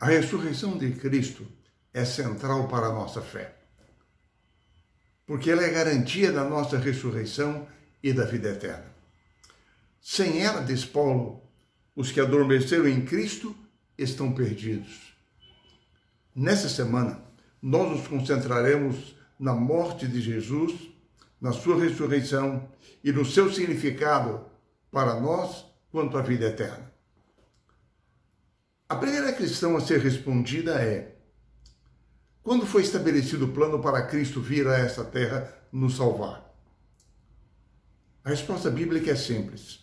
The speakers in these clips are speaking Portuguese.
A ressurreição de Cristo é central para a nossa fé, porque ela é garantia da nossa ressurreição e da vida eterna. Sem ela, diz Paulo, os que adormeceram em Cristo estão perdidos. Nessa semana, nós nos concentraremos na morte de Jesus, na sua ressurreição e no seu significado para nós quanto à vida eterna. A primeira questão a ser respondida é: quando foi estabelecido o plano para Cristo vir a esta terra nos salvar? A resposta bíblica é simples.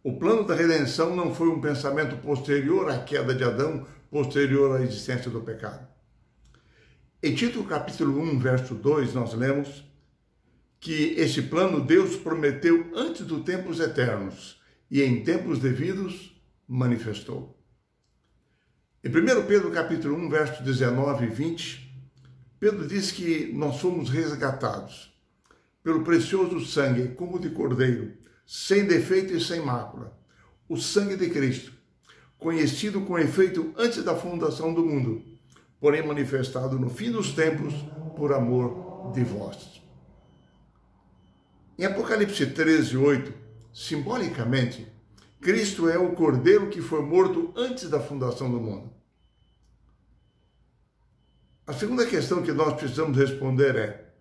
O plano da redenção não foi um pensamento posterior à queda de Adão, posterior à existência do pecado. Em Tito capítulo 1, verso 2, nós lemos que esse plano Deus prometeu antes dos tempos eternos e em tempos devidos manifestou. Em 1 Pedro capítulo 1, verso 19 e 20, Pedro diz que nós fomos resgatados pelo precioso sangue, como de cordeiro, sem defeito e sem mácula, o sangue de Cristo, conhecido com efeito antes da fundação do mundo, porém manifestado no fim dos tempos por amor de vós. Em Apocalipse 13, 8, simbolicamente, Cristo é o cordeiro que foi morto antes da fundação do mundo. A segunda questão que nós precisamos responder é: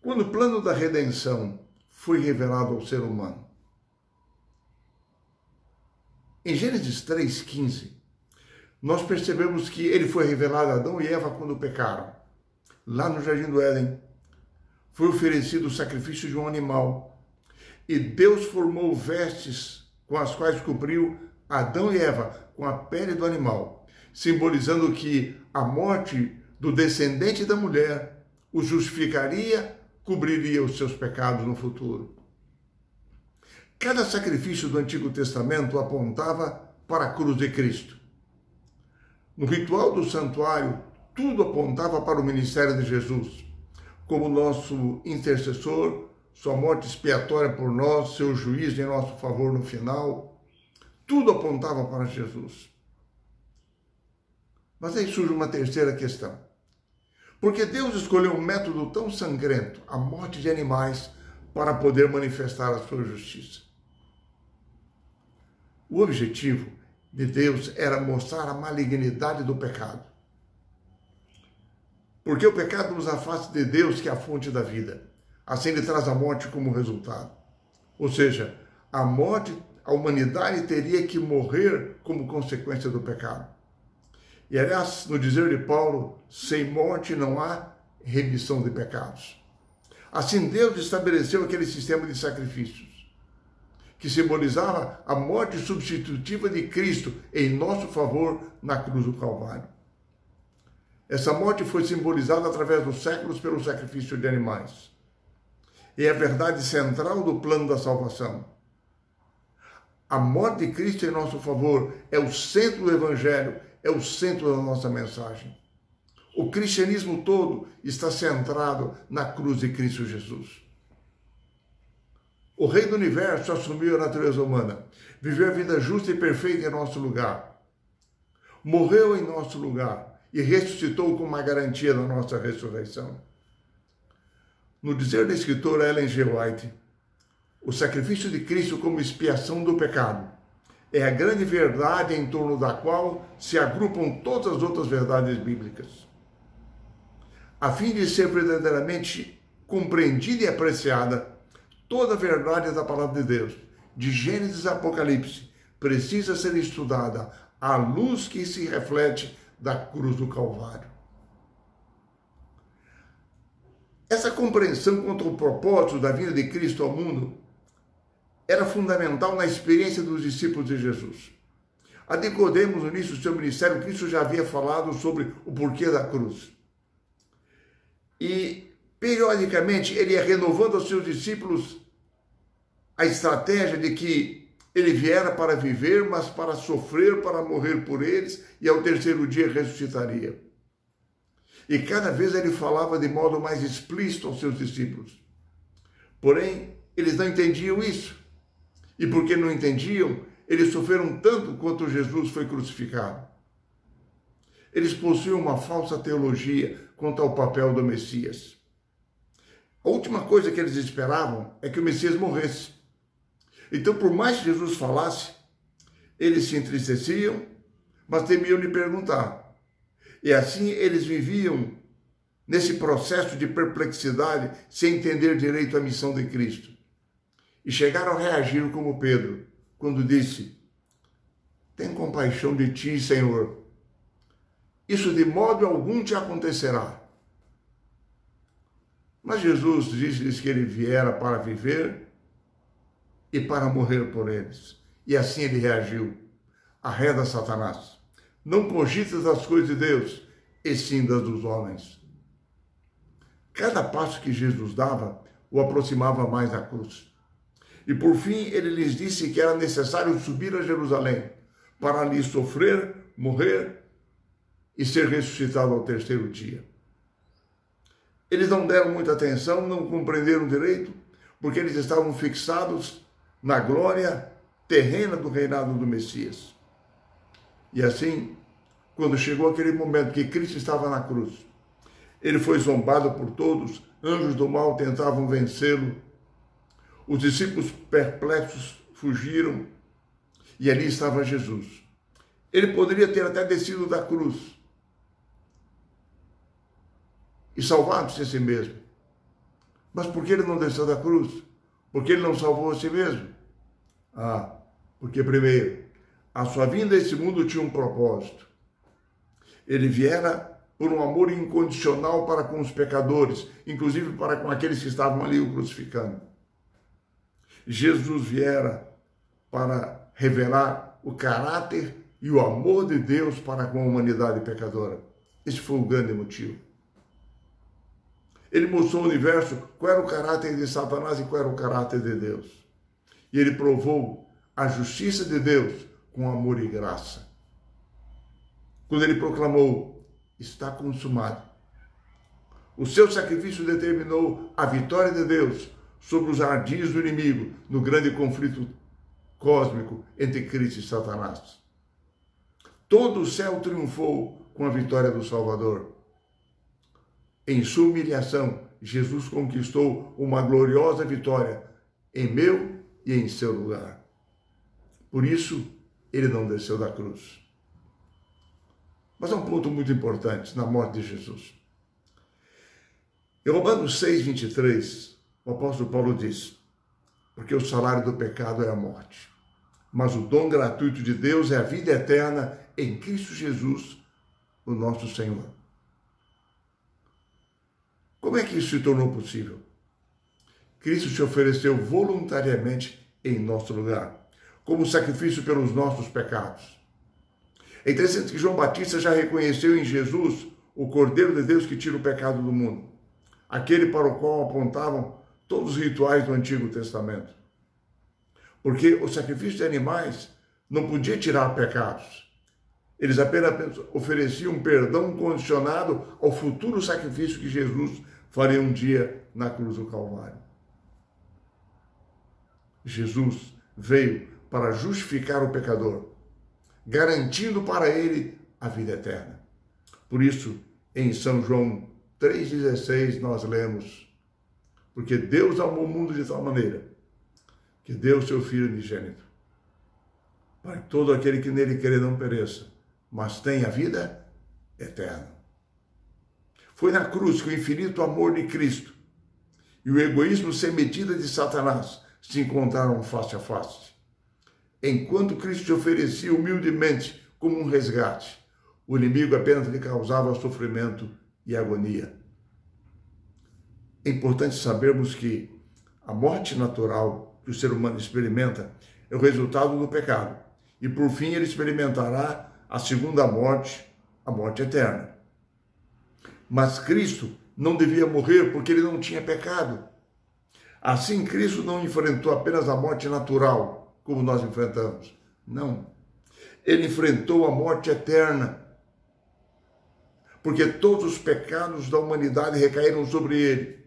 quando o plano da redenção foi revelado ao ser humano? Em Gênesis 3,15, nós percebemos que ele foi revelado a Adão e Eva quando pecaram. Lá no Jardim do Éden, foi oferecido o sacrifício de um animal. E Deus formou vestes com as quais cobriu Adão e Eva com a pele do animal, simbolizando que a morte do descendente da mulher o justificaria, cobriria os seus pecados no futuro. Cada sacrifício do Antigo Testamento apontava para a cruz de Cristo. No ritual do santuário, tudo apontava para o ministério de Jesus, como nosso intercessor, sua morte expiatória por nós, seu juízo em nosso favor no final. Tudo apontava para Jesus. Mas aí surge uma terceira questão. Por que Deus escolheu um método tão sangrento, a morte de animais, para poder manifestar a sua justiça? O objetivo de Deus era mostrar a malignidade do pecado. Porque o pecado nos afasta de Deus, que é a fonte da vida. Assim ele traz a morte como resultado. Ou seja, a morte, a humanidade teria que morrer como consequência do pecado. E aliás, no dizer de Paulo, sem morte não há remissão de pecados. Assim Deus estabeleceu aquele sistema de sacrifícios, que simbolizava a morte substitutiva de Cristo em nosso favor na cruz do Calvário. Essa morte foi simbolizada através dos séculos pelo sacrifício de animais. E é a verdade central do plano da salvação. A morte de Cristo em nosso favor é o centro do Evangelho, é o centro da nossa mensagem. O cristianismo todo está centrado na cruz de Cristo Jesus. O Rei do Universo assumiu a natureza humana, viveu a vida justa e perfeita em nosso lugar, morreu em nosso lugar e ressuscitou como uma garantia da nossa ressurreição. No dizer da escritora Ellen G. White, o sacrifício de Cristo como expiação do pecado é a grande verdade em torno da qual se agrupam todas as outras verdades bíblicas. A fim de ser verdadeiramente compreendida e apreciada, toda a verdade da palavra de Deus, de Gênesis a Apocalipse, precisa ser estudada à luz que se reflete da cruz do Calvário. Essa compreensão quanto ao propósito da vinda de Cristo ao mundo era fundamental na experiência dos discípulos de Jesus. A Nicodemos, no início do seu ministério, Cristo já havia falado sobre o porquê da cruz. E, periodicamente, ele ia renovando aos seus discípulos a estratégia de que ele viera para viver, mas para sofrer, para morrer por eles, e ao terceiro dia ressuscitaria. E cada vez ele falava de modo mais explícito aos seus discípulos. Porém, eles não entendiam isso. E porque não entendiam, eles sofreram tanto quanto Jesus foi crucificado. eles possuíam uma falsa teologia quanto ao papel do Messias. A última coisa que eles esperavam é que o Messias morresse. Então, por mais que Jesus falasse, eles se entristeciam, mas temiam lhe perguntar. E assim eles viviam nesse processo de perplexidade, sem entender direito a missão de Cristo. E chegaram a reagir como Pedro, quando disse: tem compaixão de ti, Senhor. Isso de modo algum te acontecerá. Mas Jesus disse-lhes que ele viera para viver e para morrer por eles. E assim ele reagiu. Arreda Satanás. Não cogitas das coisas de Deus, e sim das dos homens. Cada passo que Jesus dava o aproximava mais da cruz. E por fim ele lhes disse que era necessário subir a Jerusalém para ali sofrer, morrer e ser ressuscitado ao terceiro dia. Eles não deram muita atenção, não compreenderam direito, porque eles estavam fixados na glória terrena do reinado do Messias. E assim, quando chegou aquele momento que Cristo estava na cruz, ele foi zombado por todos, anjos do mal tentavam vencê-lo, os discípulos perplexos fugiram, e ali estava Jesus. Ele poderia ter até descido da cruz e salvado-se a si mesmo. Mas por que ele não desceu da cruz? Por que ele não salvou a si mesmo? Porque primeiro, a sua vinda a esse mundo tinha um propósito. Ele viera por um amor incondicional para com os pecadores, inclusive para com aqueles que estavam ali o crucificando. Jesus viera para revelar o caráter e o amor de Deus para com a humanidade pecadora. Esse foi o grande motivo. Ele mostrou ao universo qual era o caráter de Satanás e qual era o caráter de Deus. E ele provou a justiça de Deus com amor e graça. Quando ele proclamou: está consumado. O seu sacrifício determinou a vitória de Deus sobre os ardis do inimigo no grande conflito cósmico entre Cristo e Satanás. Todo o céu triunfou com a vitória do Salvador. Em sua humilhação, Jesus conquistou uma gloriosa vitória em meu e em seu lugar. Por isso, ele não desceu da cruz. Mas há um ponto muito importante na morte de Jesus. Em Romanos 6:23, o apóstolo Paulo diz: porque o salário do pecado é a morte, mas o dom gratuito de Deus é a vida eterna em Cristo Jesus, o nosso Senhor. Como é que isso se tornou possível? Cristo se ofereceu voluntariamente em nosso lugar, como sacrifício pelos nossos pecados. É interessante que João Batista já reconheceu em Jesus o Cordeiro de Deus que tira o pecado do mundo, aquele para o qual apontavam todos os rituais do Antigo Testamento. Porque o sacrifício de animais não podia tirar pecados. Eles apenas ofereciam perdão condicionado ao futuro sacrifício que Jesus faria um dia na cruz do Calvário. Jesus veio para justificar o pecador, garantindo para ele a vida eterna. Por isso, em São João 3,16, nós lemos: porque Deus amou o mundo de tal maneira que deu o seu Filho unigênito, para que todo aquele que nele crê não pereça, mas tenha a vida eterna. Foi na cruz que o infinito amor de Cristo e o egoísmo sem medida de Satanás se encontraram face a face. Enquanto Cristo se oferecia humildemente como um resgate, o inimigo apenas lhe causava sofrimento e agonia. É importante sabermos que a morte natural que o ser humano experimenta é o resultado do pecado. E por fim ele experimentará a segunda morte, a morte eterna. Mas Cristo não devia morrer porque ele não tinha pecado. Assim, Cristo não enfrentou apenas a morte natural, como nós enfrentamos. Não. Ele enfrentou a morte eterna, porque todos os pecados da humanidade recaíram sobre ele.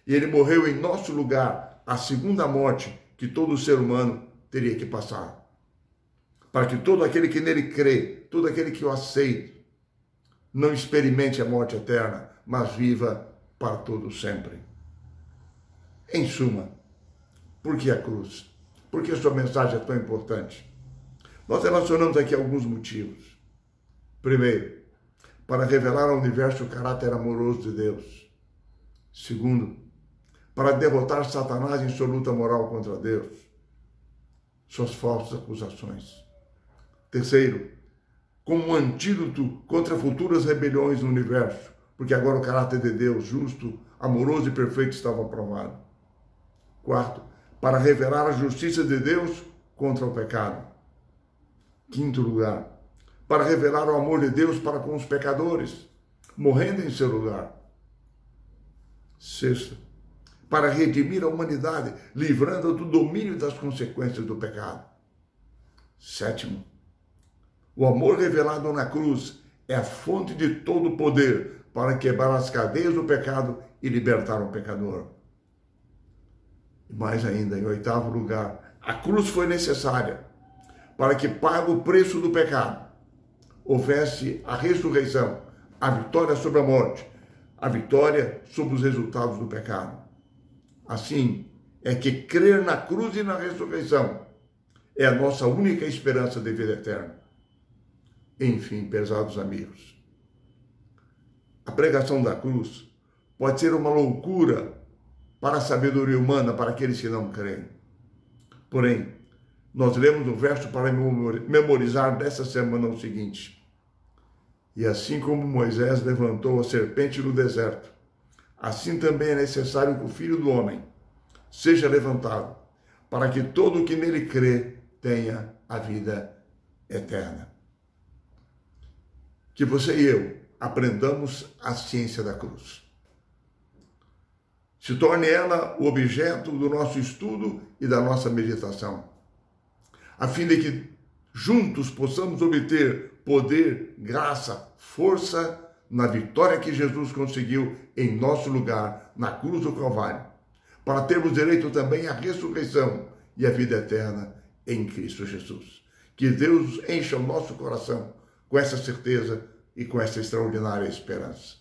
E ele morreu em nosso lugar, a segunda morte que todo ser humano teria que passar. Para que todo aquele que nele crê, todo aquele que o aceite, não experimente a morte eterna, mas viva para todo sempre. Em suma, por que a cruz? Por que a sua mensagem é tão importante? Nós relacionamos aqui alguns motivos. Primeiro, para revelar ao universo o caráter amoroso de Deus. Segundo, para derrotar Satanás em sua luta moral contra Deus, suas falsas acusações. Terceiro, como um antídoto contra futuras rebeliões no universo, porque agora o caráter de Deus, justo, amoroso e perfeito, estava provado. Quarto, para revelar a justiça de Deus contra o pecado. Quinto lugar, para revelar o amor de Deus para com os pecadores, morrendo em seu lugar. Sexto, para redimir a humanidade, livrando do domínio das consequências do pecado. Sétimo, o amor revelado na cruz é a fonte de todo o poder para quebrar as cadeias do pecado e libertar o pecador. E mais ainda, em oitavo lugar, a cruz foi necessária para que, pago o preço do pecado, houvesse a ressurreição, a vitória sobre a morte, a vitória sobre os resultados do pecado. Assim, é que crer na cruz e na ressurreição é a nossa única esperança de vida eterna. Enfim, pesados amigos, a pregação da cruz pode ser uma loucura para a sabedoria humana, para aqueles que não creem. Porém, nós lemos um verso para memorizar dessa semana o seguinte: e assim como Moisés levantou a serpente no deserto, assim também é necessário que o Filho do Homem seja levantado, para que todo o que nele crê tenha a vida eterna. Que você e eu aprendamos a ciência da cruz. Se torne ela o objeto do nosso estudo e da nossa meditação, a fim de que juntos possamos obter poder, graça, força na vitória que Jesus conseguiu em nosso lugar na cruz do Calvário, para termos direito também à ressurreição e à vida eterna em Cristo Jesus. Que Deus encha o nosso coração com essa certeza e com essa extraordinária esperança.